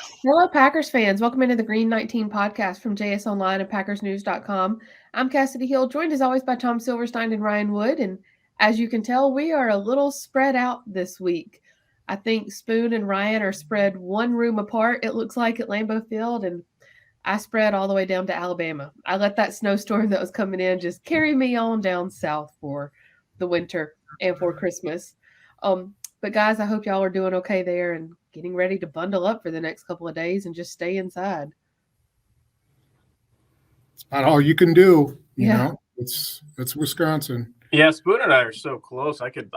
Hello, Packers fans. Welcome into the Green 19 podcast from JS Online and PackersNews.com. I'm Cassidy Hill, joined as always by Tom Silverstein and Ryan Wood. And as you can tell, we are a little spread out this week. I think Spoon and Ryan are spread one room apart, it looks like, at Lambeau Field. And I spread all the way down to Alabama. I let that snowstorm that was coming in just carry me on down south for the winter and for Christmas. But guys, I hope y'all are doing okay there and getting ready to bundle up for the next couple of days and just stay inside. It's about all you can do, you Yeah. know. It's Wisconsin. Yeah, Spoon and I are so close. I could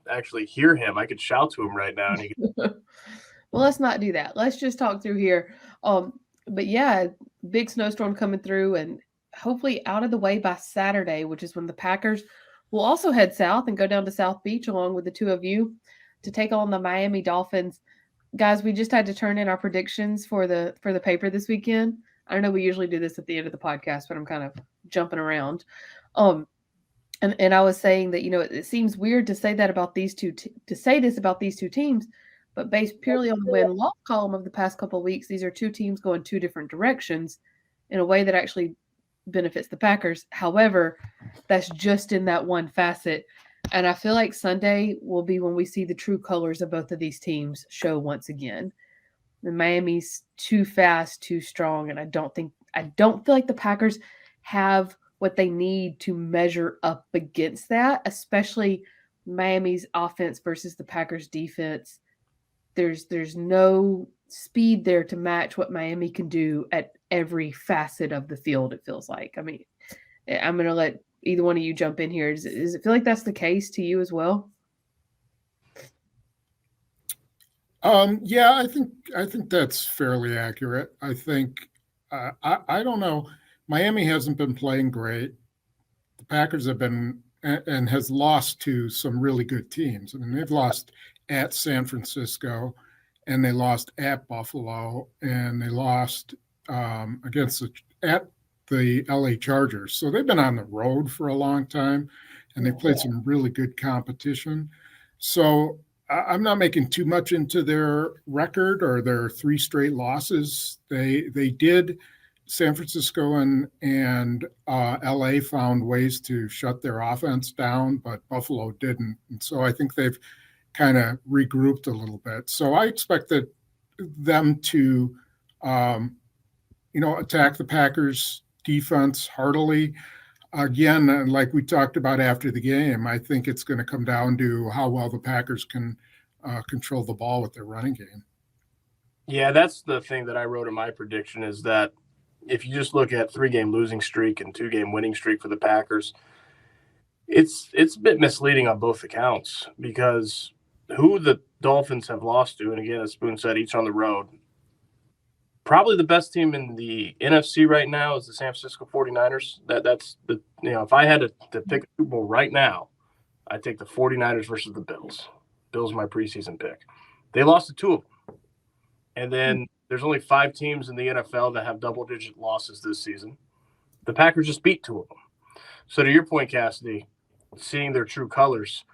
actually hear him. I could shout to him right now. And he could... Well, let's not do that. Let's just talk through here. But yeah, big snowstorm coming through and hopefully out of the way by Saturday, which is when the Packers will also head south and go down to South Beach along with the two of you to take on the Miami Dolphins. Guys, we just had to turn in our predictions for the paper this weekend. I don't know, we usually do this at the end of the podcast, but I'm kind of jumping around. And I was saying that, it seems weird to say that about these two to say this about these two teams, but based purely on the win-loss column of the past couple of weeks, these are two teams going two different directions in a way that actually benefits the Packers. However, that's just in that one facet. And I feel like Sunday will be when we see the true colors of both of these teams show once again. The Miami's too fast, too strong, and I don't feel like the Packers have what they need to measure up against that, especially Miami's offense versus the Packers defense. There's no speed there to match what Miami can do at every facet of the field, it feels like. I mean, I'm going to let either one of you jump in here. Does it feel like that's the case to you as well? Yeah, I think that's fairly accurate. I think I don't know. Miami hasn't been playing great. The Packers have been and has lost to some really good teams. I mean, they've lost at San Francisco, and they lost at Buffalo, and they lost at the LA Chargers. So they've been on the road for a long time, and they played some really good competition. So I'm not making too much into their record or their three straight losses. They did. San Francisco and LA found ways to shut their offense down, but Buffalo didn't. And so I think they've kind of regrouped a little bit. So I expect them to, attack the Packers defense heartily. Again, like we talked about after the game, I think it's going to come down to how well the Packers can control the ball with their running game. Yeah, that's the thing that I wrote in my prediction is that if you just look at 3-game losing streak and 2-game winning streak for the Packers, it's a bit misleading on both accounts because who the Dolphins have lost to, and again, as Spoon said, each on the road, probably the best team in the NFC right now is the San Francisco 49ers. That's the if I had to pick a Super Bowl right now, I'd take the 49ers versus the Bills. Bills are my preseason pick. They lost to two of them. And then there's only 5 teams in the NFL that have double-digit losses this season. The Packers just beat 2 of them. So to your point, Cassidy, seeing their true colors,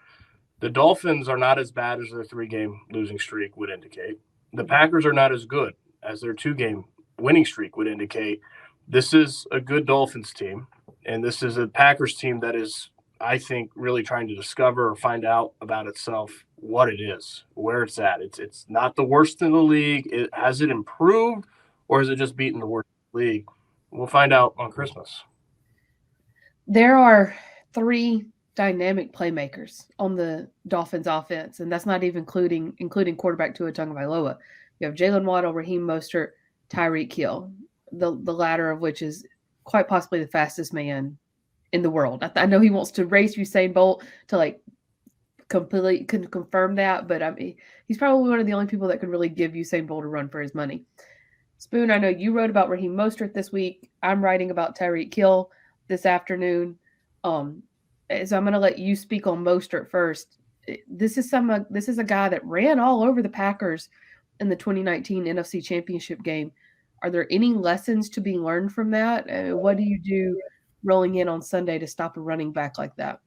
the Dolphins are not as bad as their 3-game losing streak would indicate. The Packers are not as good as their 2-game winning streak would indicate. This is a good Dolphins team, and this is a Packers team that is, I think, really trying to discover or find out about itself what it is, where it's at. It's not the worst in the league. Has it improved, or has it just beaten the worst in the league? We'll find out on Christmas. There are 3 dynamic playmakers on the Dolphins offense, and that's not even including quarterback Tua Tagovailoa. You have Jalen Waddle, Raheem Mostert, Tyreek Hill, the latter of which is quite possibly the fastest man in the world. I know he wants to race Usain Bolt to completely confirm that, but I mean, he's probably one of the only people that can really give Usain Bolt a run for his money. Spoon, I know you wrote about Raheem Mostert this week. I'm writing about Tyreek Hill this afternoon. So I'm going to let you speak on Mostert first. This is a guy that ran all over the Packers in the 2019 NFC Championship game. Are there any lessons to be learned from that? What do you do rolling in on Sunday to stop a running back like that?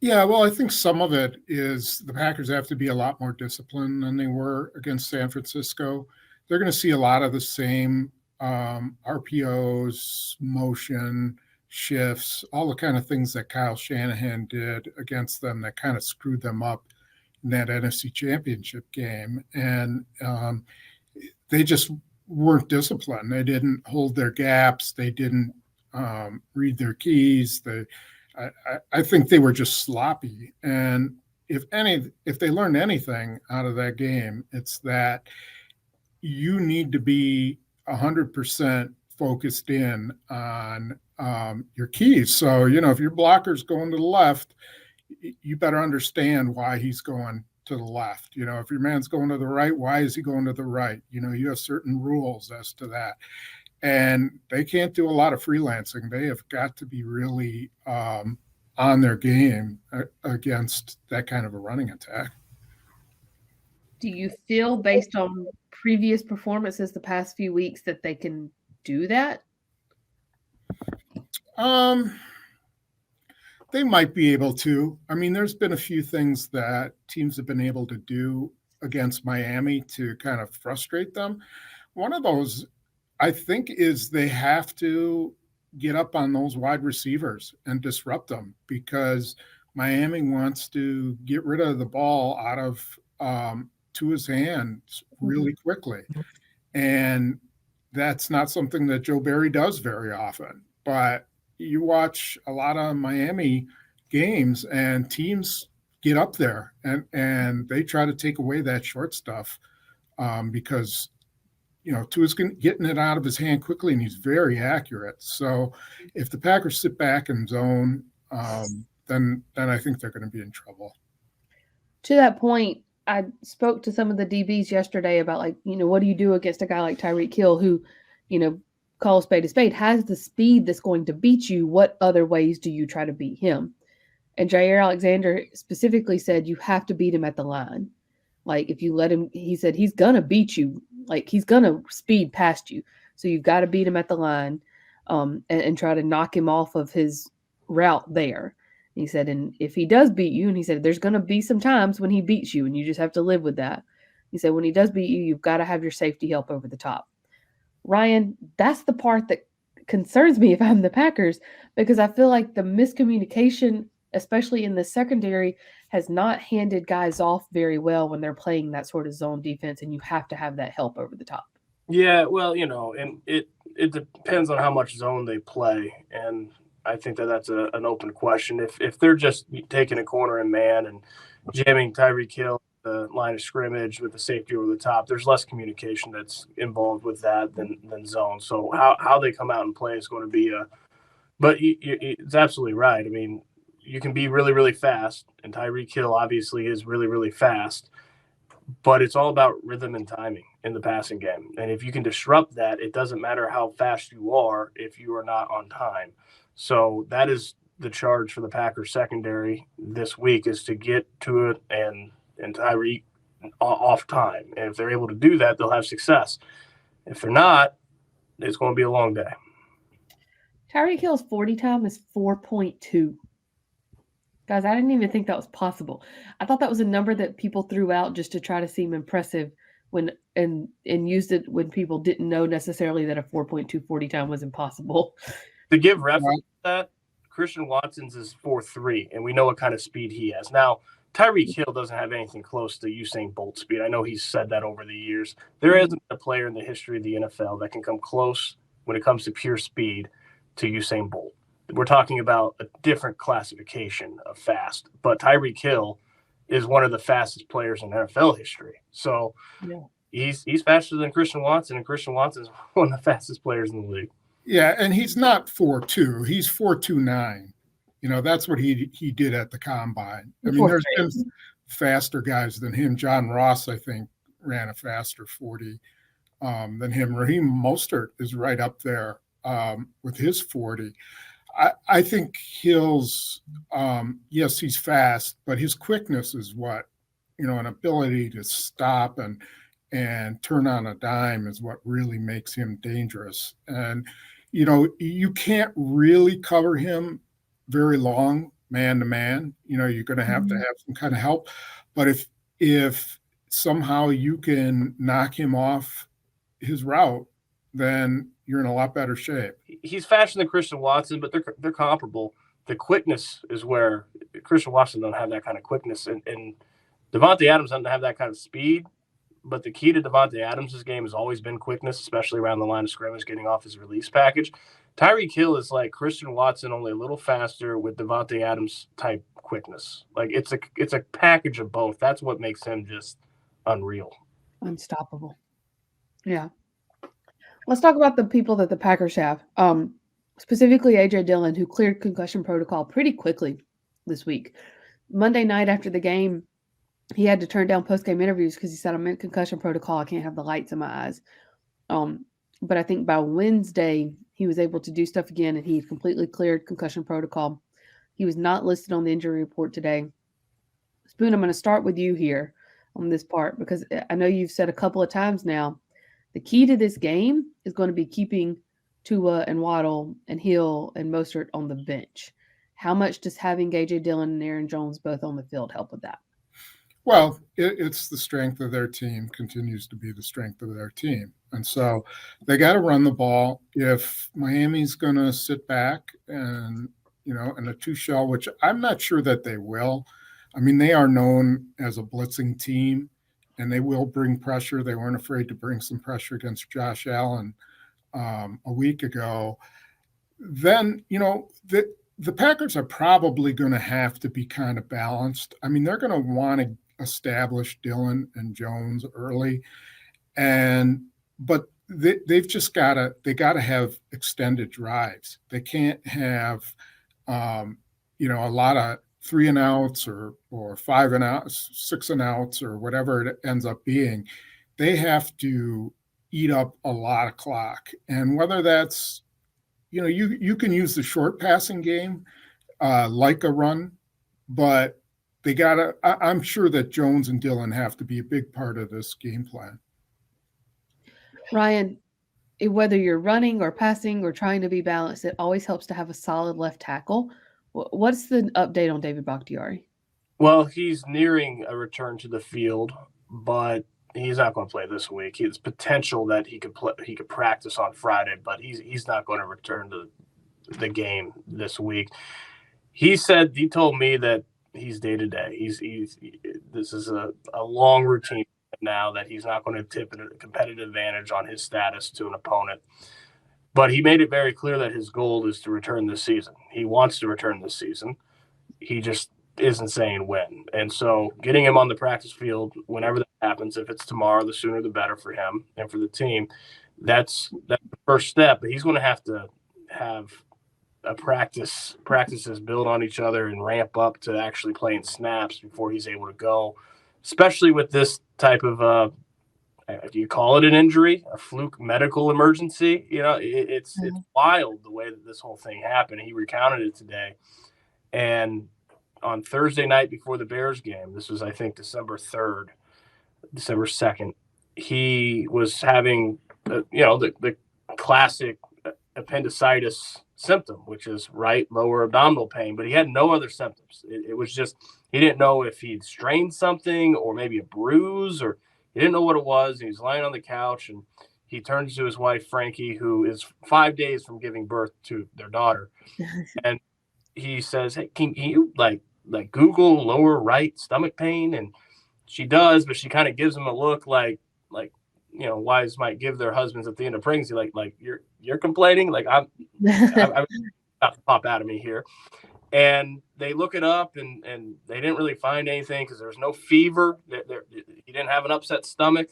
Yeah, well, I think some of it is the Packers have to be a lot more disciplined than they were against San Francisco. they're going to see a lot of the same RPOs, motion, shifts, all the kind of things that Kyle Shanahan did against them that kind of screwed them up in that NFC Championship game. And they just weren't disciplined. They didn't hold their gaps. They didn't read their keys. I think they were just sloppy. And if they learned anything out of that game, it's that you need to be 100% focused in on your keys. So, if your blocker's going to the left, you better understand why he's going to the left. If your man's going to the right, why is he going to the right? You have certain rules as to that. And they can't do a lot of freelancing. They have got to be really on their game against that kind of a running attack. Do you feel, based on previous performances the past few weeks, that they can do that? They might be able to. I mean, there's been a few things that teams have been able to do against Miami to kind of frustrate them. One of those, I think, is they have to get up on those wide receivers and disrupt them, because Miami wants to get rid of the ball out of Tua's hands really quickly. And that's not something that Joe Barry does very often. But you watch a lot of Miami games and teams get up there and they try to take away that short stuff because Tua's getting it out of his hand quickly, and he's very accurate. So if the Packers sit back and zone, then I think they're going to be in trouble. To that point, I spoke to some of the DBs yesterday about, what do you do against a guy like Tyreek Hill who, call a spade, has the speed that's going to beat you. What other ways do you try to beat him? And Jaire Alexander specifically said you have to beat him at the line. If you let him, he said he's going to beat you. He's going to speed past you. So you've got to beat him at the line and try to knock him off of his route there. And he said, and if he does beat you, and he said, there's going to be some times when he beats you, and you just have to live with that. He said, when he does beat you, you've got to have your safety help over the top. Ryan, that's the part that concerns me if I'm the Packers, because I feel like the miscommunication, especially in the secondary, has not handed guys off very well when they're playing that sort of zone defense, and you have to have that help over the top. Yeah, well, and it depends on how much zone they play, and I think that's an open question. If they're just taking a corner and man and jamming Tyreek Hill the line of scrimmage with the safety over the top, there's less communication that's involved with that than zone. So how they come out and play is going to be but it's absolutely right. I mean, you can be really, really fast, and Tyreek Hill obviously is really, really fast, but it's all about rhythm and timing in the passing game. And if you can disrupt that, it doesn't matter how fast you are if you are not on time. So that is the charge for the Packers secondary this week, is to get to it and Tyreek off time. And if they're able to do that, they'll have success. If they're not, it's going to be a long day. Tyreek Hill's 40 time is 4.2. Guys, I didn't even think that was possible. I thought that was a number that people threw out just to try to seem impressive and used it when people didn't know necessarily that a 4.2 40 time was impossible. To give reference to that, Christian Watson's is 4.3, and we know what kind of speed he has. Now, Tyreek Hill doesn't have anything close to Usain Bolt speed. I know he's said that over the years. There isn't a player in the history of the NFL that can come close when it comes to pure speed to Usain Bolt. We're talking about a different classification of fast, but Tyreek Hill is one of the fastest players in NFL history. So he's faster than Christian Watson, and Christian Watson is one of the fastest players in the league. Yeah, and he's not 4.2. He's 4.29. That's what he did at the combine. I mean, there's been faster guys than him. John Ross, I think, ran a faster 40 than him. Raheem Mostert is right up there with his 40. I think Hill's, yes, he's fast, but his quickness is what, an ability to stop and turn on a dime is what really makes him dangerous. And, you can't really cover him very long, man to man. You're going to have some kind of help. But if somehow you can knock him off his route, then you're in a lot better shape. He's faster than Christian Watson, but they're comparable. The quickness is where Christian Watson don't have that kind of quickness, and Devontae Adams doesn't have that kind of speed. But the key to Devontae Adams' game has always been quickness, especially around the line of scrimmage, getting off his release package. Tyreek Hill is like Christian Watson, only a little faster with Devontae Adams type quickness. Like it's a package of both. That's what makes him just unreal. Unstoppable. Yeah. Let's talk about the people that the Packers have. Specifically A.J. Dillon, who cleared concussion protocol pretty quickly this week. Monday night after the game, he had to turn down post-game interviews because he said, I'm in concussion protocol. I can't have the lights in my eyes. But I think by Wednesday, he was able to do stuff again, and he completely cleared concussion protocol. He was not listed on the injury report today. Spoon, I'm going to start with you here on this part because I know you've said a couple of times now, the key to this game is going to be keeping Tua and Waddle and Hill and Mostert on the bench. How much does having A.J. Dillon and Aaron Jones both on the field help with that? Well, it's the strength of their team, continues to be the strength of their team. And so they got to run the ball. If Miami's going to sit back and, in a two-shell, which I'm not sure that they will. I mean, they are known as a blitzing team, and they will bring pressure. They weren't afraid to bring some pressure against Josh Allen a week ago. Then, the Packers are probably going to have to be kind of balanced. I mean, they're going to want to establish Dillon and Jones early, but they've just got to have extended drives. They can't have a lot of 3 and outs or 5 and outs, 6 and outs, or whatever it ends up being. They have to eat up a lot of clock, and whether that's you can use the short passing game like a run, but they gotta. I'm sure that Jones and Dillon have to be a big part of this game plan. Ryan, whether you're running or passing or trying to be balanced, it always helps to have a solid left tackle. What's the update on David Bakhtiari? Well, he's nearing a return to the field, but he's not going to play this week. There's potential that he could practice on Friday, but he's not going to return to the game this week. He told me that he's day to day. This is a long routine now that he's not going to tip a competitive advantage on his status to an opponent. But he made it very clear that his goal is to return this season. He wants to return this season. He just isn't saying when. And so getting him on the practice field whenever that happens, if it's tomorrow, the sooner the better for him and for the team. That's the first step. But he's going to have a practices build on each other and ramp up to actually playing snaps before he's able to go, especially with this type of do you call it an injury, a fluke medical emergency? It's wild the way that this whole thing happened. He recounted it today. And on Thursday night before the Bears game, this was, I think, December 2nd, he was having, the classic appendicitis symptom, which is right lower abdominal pain, but he had no other symptoms. It was just, he didn't know if he'd strained something or maybe a bruise, or he didn't know what it was. He was lying on the couch, and he turns to his wife, Frankie, who is 5 days from giving birth to their daughter. And he says, hey, can you like Google lower right stomach pain? And she does, but she kind of gives him a look like wives might give their husbands at the end of pregnancy, like you're complaining, like I'm about to pop out of me here. And they look it up, and they didn't really find anything because there was no fever. He didn't have an upset stomach.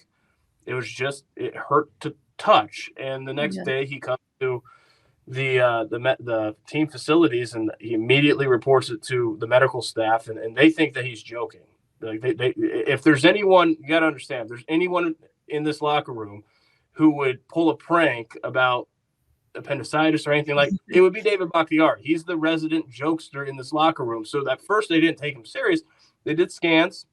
It was just, it hurt to touch. And the next day he comes to the team facilities, and he immediately reports it to the medical staff, and they think that he's joking. Like they if there's anyone, you got to understand, if there's anyone in this locker room who would pull a prank about appendicitis or anything, like, it would be David Bakhtiari. He's the resident jokester in this locker room. So at first they didn't take him serious. They did scans,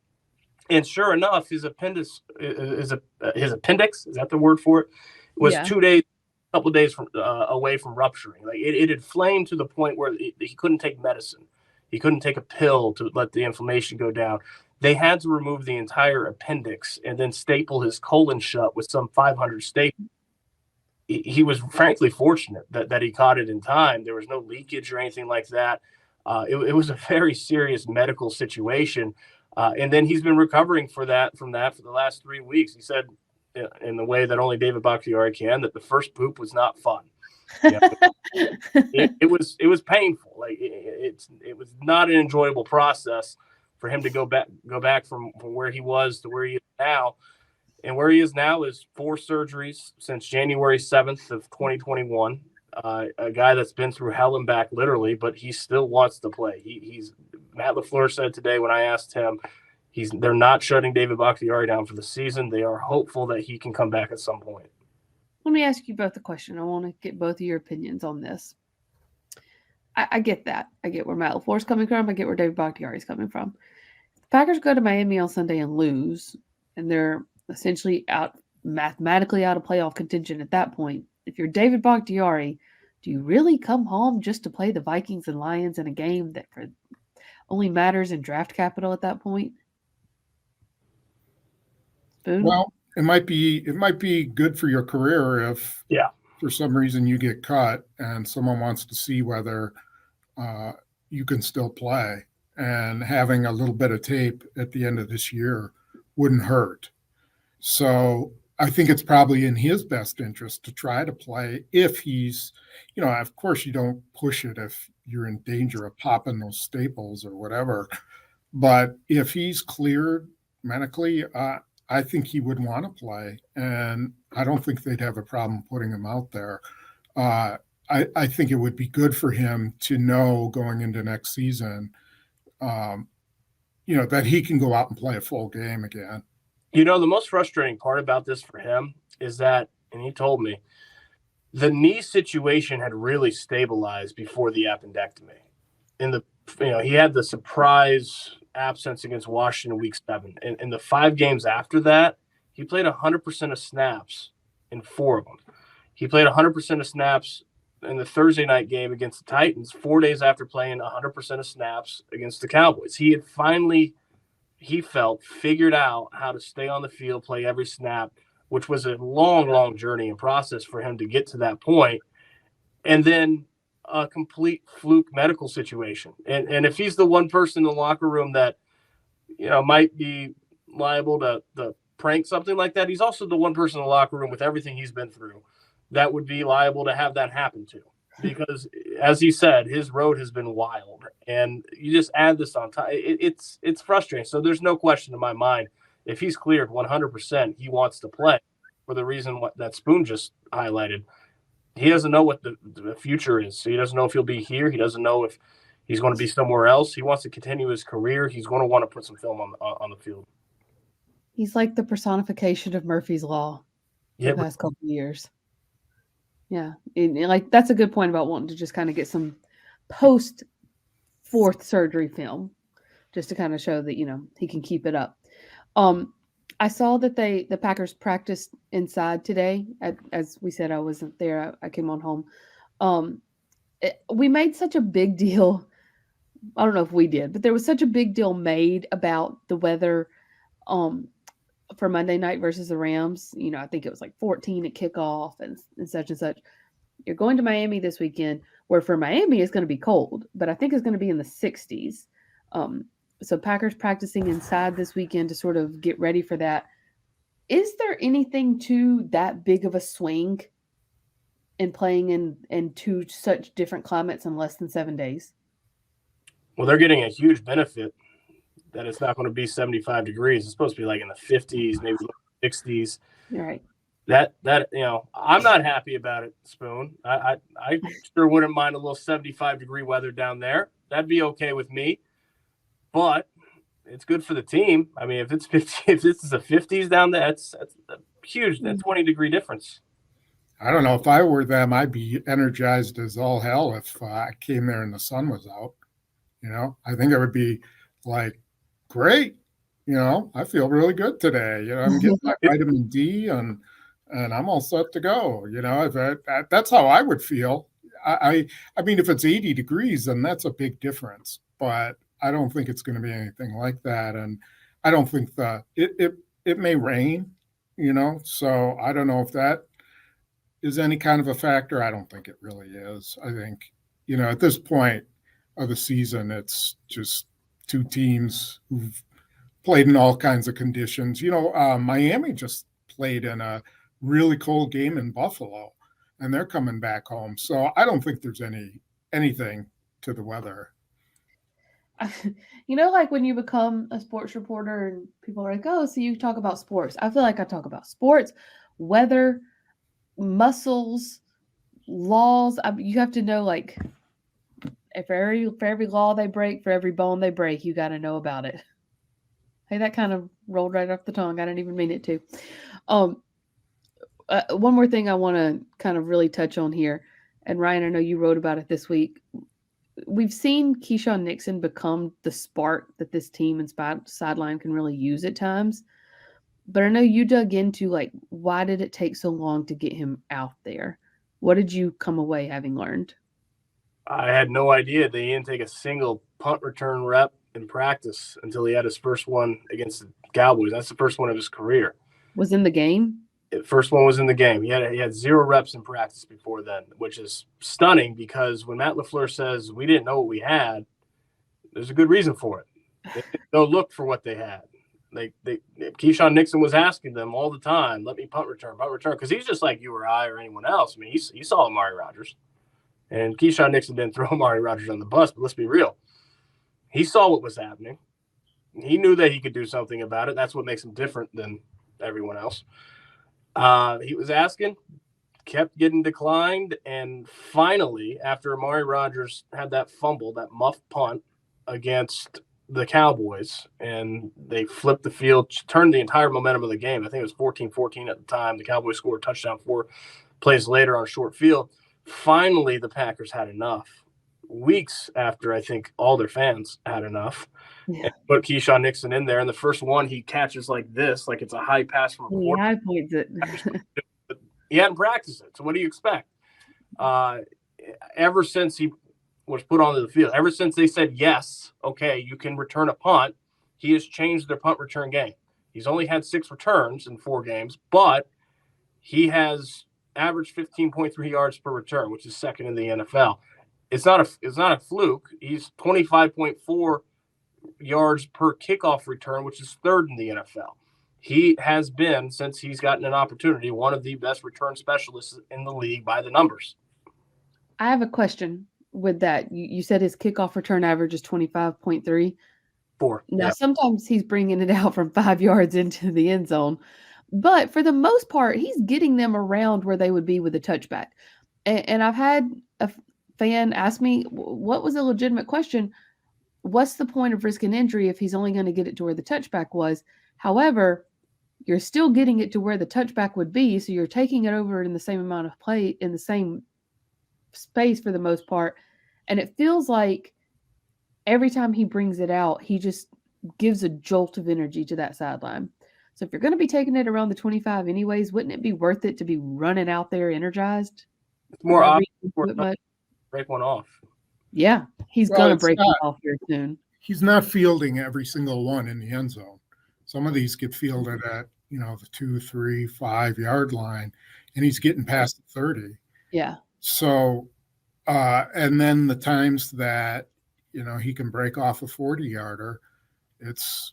and sure enough, his appendix, is that the word for it, was 2 days, a couple of days away from rupturing. Like it inflamed to the point where he couldn't take medicine. He couldn't take a pill to let the inflammation go down. They had to remove the entire appendix and then staple his colon shut with some 500 staples. He was frankly fortunate that he caught it in time. There was no leakage or anything like that. It was a very serious medical situation. And then he's been recovering from that for the last 3 weeks. He said, in the way that only David Bakhtiari can, that the first poop was not fun. It was painful. Like it was not an enjoyable process for him to go back from where he was to where he is now. And where he is now is 4 surgeries since January 7th of 2021. A guy that's been through hell and back, literally, but he still wants to play. He's Matt LaFleur said today when I asked him, they're not shutting David Bakhtiari down for the season. They are hopeful that he can come back at some point. Let me ask you both a question. I want to get both of your opinions on this. I get that. I get where Matt LaFleur's coming from. I get where David Bakhtiari's coming from. The Packers go to Miami on Sunday and lose, and they're essentially mathematically out of playoff contention at that point. If you're David Bakhtiari, do you really come home just to play the Vikings and Lions in a game that only matters in draft capital at that point? Spoon? Well, it might be good for your career if for some reason you get cut and someone wants to see whether you can still play. And having a little bit of tape at the end of this year wouldn't hurt. So I think it's probably in his best interest to try to play if he's, of course you don't push it if you're in danger of popping those staples or whatever. But if he's cleared medically, I think he would want to play. And I don't think they'd have a problem putting him out there. I think it would be good for him to know going into next season, that he can go out and play a full game again. The most frustrating part about this for him is that, and he told me, the knee situation had really stabilized before the appendectomy. He had the surprise absence against Washington week 7. And in the 5 games after that, he played 100% of snaps in 4 of them. He played 100% of snaps in the Thursday night game against the Titans 4 days after playing 100% of snaps against the Cowboys. He had finally, he felt, figured out how to stay on the field, play every snap, which was a long, long journey and process for him to get to that point. And then a complete fluke medical situation. And if he's the one person in the locker room that, might be liable to prank something like that, he's also the one person in the locker room with everything he's been through that would be liable to have that happen to. Because, as he said, his road has been wild. And you just add this on top. It's frustrating. So there's no question in my mind, if he's cleared 100%, he wants to play for the reason that Spoon just highlighted. He doesn't know what the future is. So he doesn't know if he'll be here. He doesn't know if he's going to be somewhere else. He wants to continue his career. He's going to want to put some film on the field. He's like the personification of Murphy's Law the past couple of years. Yeah. And that's a good point about wanting to just kind of get some post 4th surgery film just to kind of show that, he can keep it up. I saw that the Packers practiced inside today. As we said, I wasn't there. I came on home. We made such a big deal. I don't know if we did, but there was such a big deal made about the weather for Monday night versus the Rams. I think it was like 14 at kickoff and such and such. You're going to Miami this weekend, where for Miami it's going to be cold, but I think it's going to be in the 60s. So Packers practicing inside this weekend to sort of get ready for that. Is there anything to that big of a swing in playing in 2 such different climates in less than 7 days? Well, they're getting a huge benefit that it's not going to be 75 degrees. It's supposed to be like in the 50s, maybe 60s. You're right. That I'm not happy about it, Spoon. I sure wouldn't mind a little 75-degree weather down there. That'd be okay with me. But it's good for the team. I mean, if this is the 50s down there, that's a huge, that 20-degree difference. I don't know. If I were them, I'd be energized as all hell if I came there and the sun was out. I think it would be like, great. I feel really good today. I'm getting my vitamin D and I'm all set to go. That's how I would feel. I mean, if it's 80 degrees, then that's a big difference. But I don't think it's going to be anything like that. And I don't think it may rain, so I don't know if that is any kind of a factor. I don't think it really is. I think, at this point of the season, it's just two teams who've played in all kinds of conditions. Miami just played in a really cold game in Buffalo, and they're coming back home. So I don't think there's anything to the weather. Like when you become a sports reporter and people are like, oh, so you talk about sports. I feel like I talk about sports, weather, muscles, laws. You have to know, like, for every law they break, for every bone they break, you got to know about it. Hey, that kind of rolled right off the tongue. I didn't even mean it to. One more thing I want to kind of really touch on here, and Ryan, I know you wrote about it this week. We've seen Keyshawn Nixon become the spark that this team and sideline can really use at times. But I know you dug into, like, why did it take so long to get him out there? What did you come away having learned? I had no idea they didn't take a single punt return rep in practice until he had his first one against the Cowboys. That's the first one of his career. Was in the game? The first one was in the game. He had 0 reps in practice before then, which is stunning because when Matt LaFleur says we didn't know what we had, there's a good reason for it. They didn't go look for what they had. Keyshawn Nixon was asking them all the time, let me punt return, because he's just like you or I or anyone else. I mean, he saw Amari Rodgers. And Keyshawn Nixon didn't throw Amari Rodgers on the bus, but let's be real. He saw what was happening. He knew that he could do something about it. That's what makes him different than everyone else. He was asking, kept getting declined, and finally, after Amari Rodgers had that fumble, that muff punt against the Cowboys, and they flipped the field, turned the entire momentum of the game. I think it was 14-14 at the time. The Cowboys scored a touchdown 4 plays later on short field. Finally, the Packers had enough. Weeks after, I think all their fans had enough, and put Keyshawn Nixon in there. And the first one he catches like this, like it's a high pass from a quarterback. High points it. He hadn't practiced it. So what do you expect? Ever since he was put onto the field, ever since they said, yes, okay, you can return a punt, he has changed their punt return game. He's only had 6 returns in 4 games, but he has averaged 15.3 yards per return, which is second in the NFL. It's not a fluke. He's 25.4 yards per kickoff return, which is third in the NFL. He has been, since he's gotten an opportunity, one of the best return specialists in the league by the numbers. I have a question with that. You said his kickoff return average is 25.3. 4. Now, yeah. Sometimes he's bringing it out from 5 yards into the end zone. But for the most part, he's getting them around where they would be with a touchback. And I've had a fan ask me, what was a legitimate question? What's the point of risking injury if he's only going to get it to where the touchback was? However, you're still getting it to where the touchback would be. So you're taking it over in the same amount of play, in the same space for the most part. And it feels like every time he brings it out, he just gives a jolt of energy to that sideline. So if you're going to be taking it around the 25 anyways, wouldn't it be worth it to be running out there energized? It's more obvious to break one off. Yeah, he's going to break one off here soon. He's not fielding every single one in the end zone. Some of these get fielded at, the 2, 3, 5 yard line, and he's getting past the 30. Yeah. So, and then the times that, he can break off a 40-yarder, that's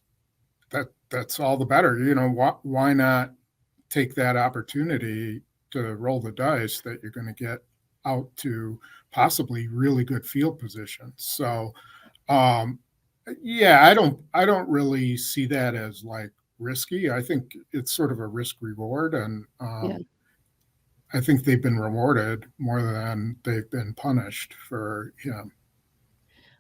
all the better. Why not take that opportunity to roll the dice that you're going to get out to possibly really good field position. So, I don't really see that as like risky. I think it's sort of a risk reward, and I think they've been rewarded more than they've been punished for him.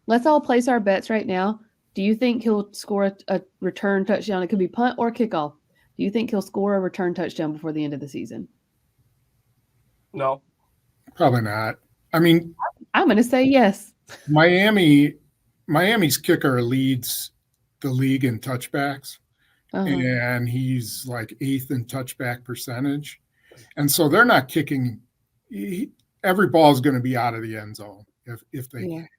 Let's all place our bets right now. Do you think he'll score a return touchdown? It could be punt or kickoff. Do you think he'll score a return touchdown before the end of the season? No. Probably not. I mean, I'm going to say yes. Miami's kicker leads the league in touchbacks, and he's like 8th in touchback percentage. And so they're not kicking. Every ball is going to be out of the end zone if they can.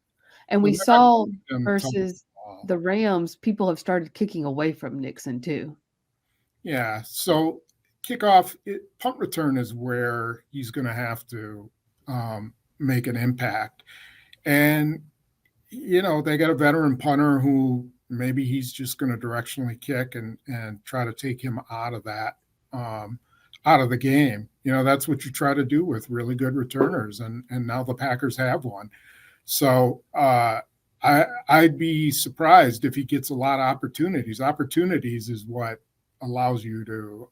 And we saw versus ball. the Rams, people have started kicking away from Nixon too. Yeah. So kickoff, punt return is where he's going to have to make an impact. And, they got a veteran punter who maybe he's just going to directionally kick and try to take him out of that, out of the game. That's what you try to do with really good returners. And now the Packers have one. So I'd be surprised if he gets a lot of opportunities. Opportunities is what allows you to,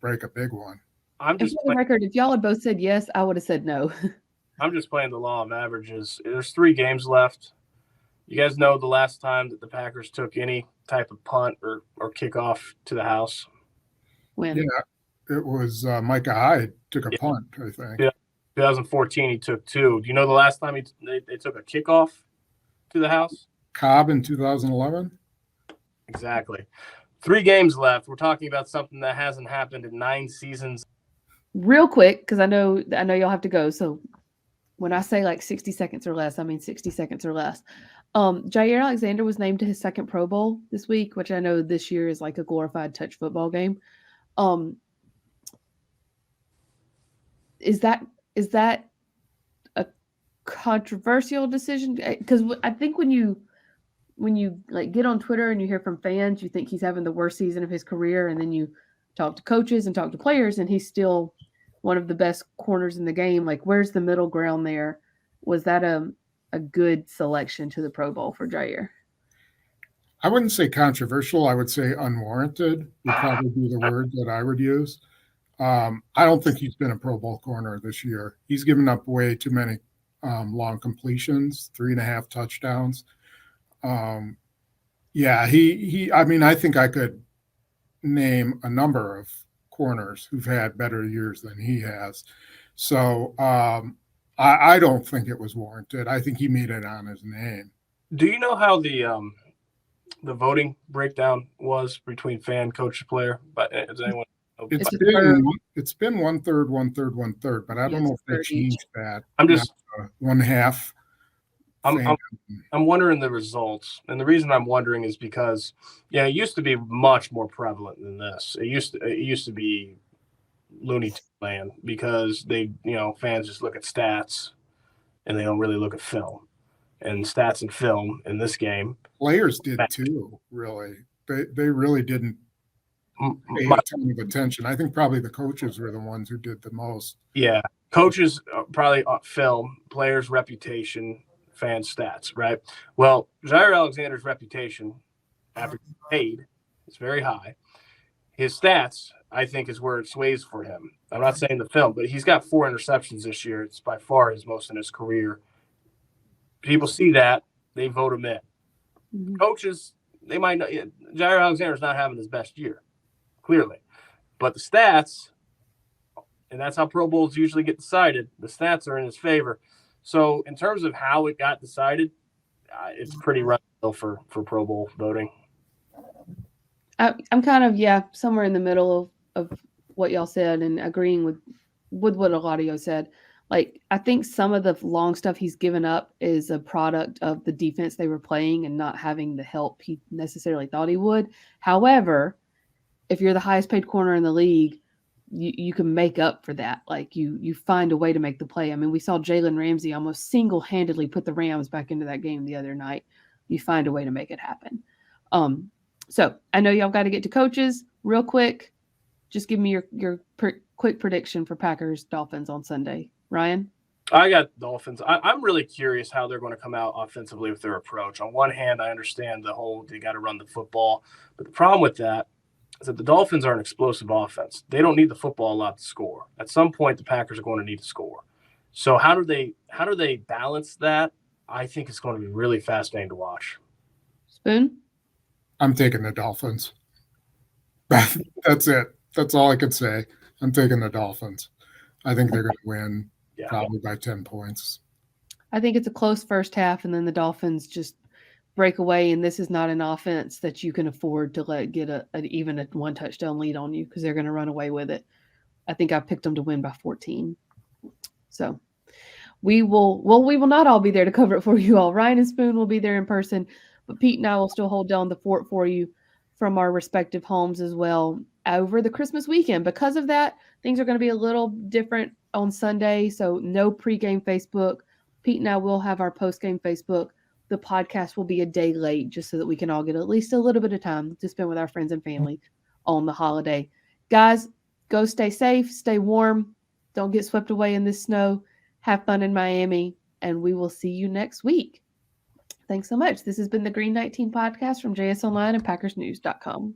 break a big one. I'm And just for the record, if y'all had both said yes, I would have said no. I'm just playing the law of averages. There's 3 games left. You guys know the last time that the Packers took any type of punt or kickoff to the house? When? Yeah, it was Micah Hyde took a punt, I think. Yeah, 2014 he took 2. Do you know the last time they took a kickoff to the house? Cobb in 2011? Exactly. 3 games left. We're talking about something that hasn't happened in 9 seasons. Real quick, because I know y'all have to go. So when I say like 60 seconds or less, I mean 60 seconds or less. Jaire Alexander was named to his 2nd Pro Bowl this week, which I know this year is like a glorified touch football game. Is that a controversial decision? Because I think when you like get on Twitter and you hear from fans, you think he's having the worst season of his career, and then you talk to coaches and talk to players, and he's still one of the best corners in the game. Like, where's the middle ground there? Was that a good selection to the Pro Bowl for Jaire? I wouldn't say controversial. I would say unwarranted would probably be the word that I would use. I don't think he's been a Pro Bowl corner this year. He's given up way too many long completions, 3.5 touchdowns. Yeah, I mean, I think I could name a number of corners who've had better years than he has. So I don't think it was warranted. I think he made it on his name. Do you know how the voting breakdown was between fan, coach, player? But does anyone? It's been 1/3, 1/3, 1/3, but I don't know if they changed that. I'm just 1/2. I'm wondering the results, and the reason I'm wondering is because it used to be much more prevalent than this. It used to be Looney Tunes land because fans just look at stats and they don't really look at film. And stats and film in this game, players did too. Really, they really didn't pay a ton of attention. I think probably the coaches were the ones who did the most. Yeah, coaches probably film, players' reputation, fan stats, right? Well, Jaire Alexander's reputation, after paid, is very high. His stats, I think, is where it sways for him. I'm not saying the film, but he's got 4 interceptions this year. It's by far his most in his career. People see that, they vote him in. Mm-hmm. Coaches, they might know Jaire Alexander's not having his best year, clearly. But the stats, and that's how Pro Bowls usually get decided, the stats are in his favor. So in terms of how it got decided, it's pretty rough for Pro Bowl voting. I'm kind of, somewhere in the middle of what y'all said and agreeing with what a lot of y'all said. Like, I think some of the long stuff he's given up is a product of the defense they were playing and not having the help he necessarily thought he would. However, if you're the highest paid corner in the league, you can make up for that. Like, you find a way to make the play. I mean, we saw Jalen Ramsey almost single-handedly put the Rams back into that game the other night. You find a way to make it happen. So I know y'all got to get to coaches real quick. Just give me your quick prediction for Packers Dolphins on Sunday. Ryan? I got Dolphins. I'm really curious how they're going to come out offensively with their approach. On one hand, I understand the whole they got to run the football. But the problem with that is that the Dolphins are an explosive offense. They don't need the football a lot to score. At some point, the Packers are going to need to score. So how do they balance that? I think it's going to be really fascinating to watch. Spoon? I'm taking the Dolphins. That's it. That's all I could say. I'm taking the Dolphins. I think they're going to win probably by 10 points. I think it's a close first half, and then the Dolphins just break away, and this is not an offense that you can afford to let get even a 1 touchdown lead on you because they're going to run away with it. I think I picked them to win by 14. So we will not all be there to cover it for you all. Ryan and Spoon will be there in person. But Pete and I will still hold down the fort for you from our respective homes as well over the Christmas weekend. Because of that, things are going to be a little different on Sunday. So no pregame Facebook. Pete and I will have our postgame Facebook. The podcast will be a day late just so that we can all get at least a little bit of time to spend with our friends and family on the holiday. Guys, go stay safe, stay warm. Don't get swept away in this snow. Have fun in Miami, and we will see you next week. Thanks so much. This has been the Green 19 podcast from JS Online and PackersNews.com.